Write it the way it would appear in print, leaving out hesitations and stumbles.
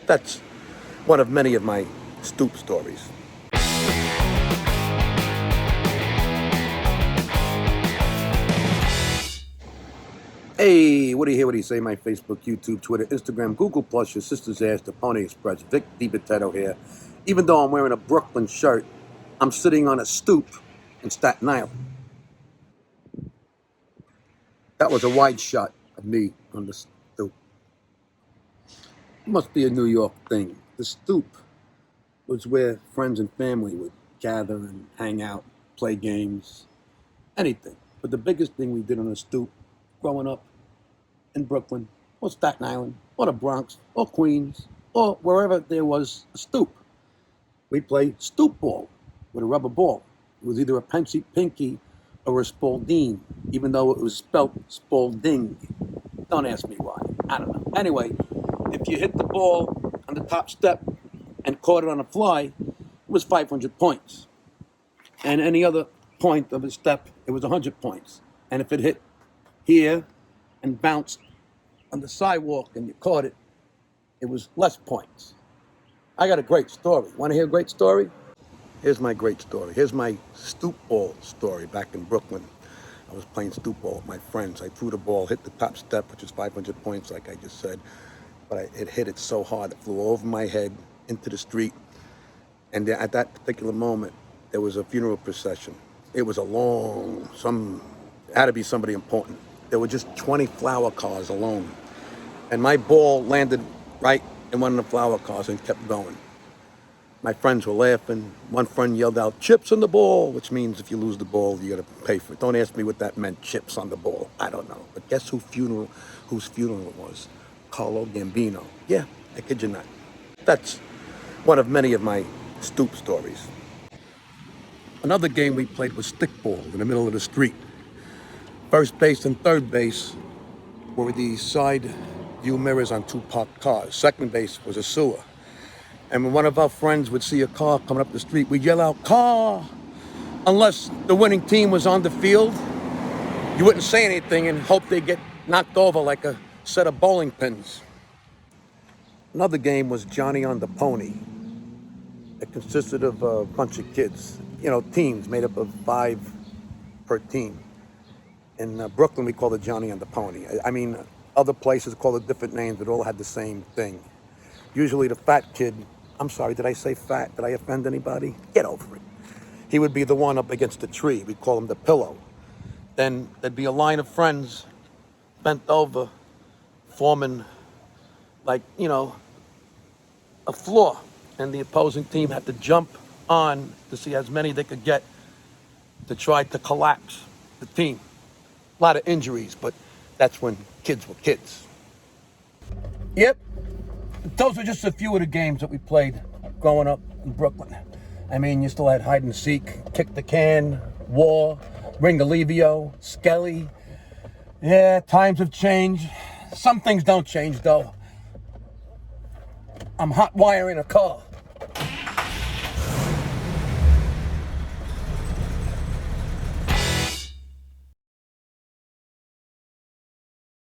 That's one of many of my stoop stories. Hey, what do you hear? What do you say? My Facebook, YouTube, Twitter, Instagram, Google Plus, your sister's ass, the Pony Express, Vic Dibitetto here. Even though I'm wearing a Brooklyn shirt, I'm sitting on a stoop in Staten Island. That was a wide shot of me on the stoop. It must be a New York thing. The stoop was where friends and family would gather and hang out, play games, anything. But the biggest thing we did on the stoop growing up in Brooklyn or Staten Island or the Bronx or Queens or wherever there was a stoop, we'd play stoop ball with a rubber ball. It was either a pinky or a Spalding, even though it was spelt Spalding. Don't ask me why. I don't know. Anyway, if you hit the ball on the top step and caught it on a fly, it was 500 points. And any other point of a step, it was 100 points. And if it hit here and bounced on the sidewalk and you caught it, it was less points. I got a great story. Want to hear a great story? Here's my great story. Here's my stoop ball story back in Brooklyn. I was playing stoop ball with my friends. I threw the ball, hit the top step, which is 500 points, like I just said. But it hit it so hard, it flew over my head into the street. And at that particular moment, there was a funeral procession. It was a long, it had to be somebody important. There were just 20 flower cars alone. And my ball landed right in one of the flower cars and kept going. My friends were laughing. One friend yelled out, "Chips on the ball," which means if you lose the ball, you got to pay for it. Don't ask me what that meant, chips on the ball. I don't know. But guess whose funeral it was? Carlo Gambino. Yeah, I kid you not. That's one of many of my stoop stories. Another game we played was stickball in the middle of the street. First base and third base were the side view mirrors on two parked cars. Second base was a sewer. And when one of our friends would see a car coming up the street, we'd yell out, "Car!" Unless the winning team was on the field, you wouldn't say anything and hope they get knocked over like a set of bowling pins. Another game was Johnny on the Pony. It consisted of a bunch of kids, teams made up of 5 per team. In Brooklyn, we call it Johnny on the Pony. I mean, other places call it different names, but all had the same thing. Usually the fat kid, I'm sorry, did I say fat? Did I offend anybody? Get over it. He would be the one up against the tree. We'd call him the pillow. Then there'd be a line of friends bent over, forming a floor. And the opposing team had to jump on to see as many they could get to try to collapse the team. A lot of injuries, but that's when kids were kids. Yep. Those were just a few of the games that we played growing up in Brooklyn. I mean, you still had hide and seek, kick the can, war, Ringalivio, Skelly. Yeah, times have changed. Some things don't change, though. I'm hot wiring a car.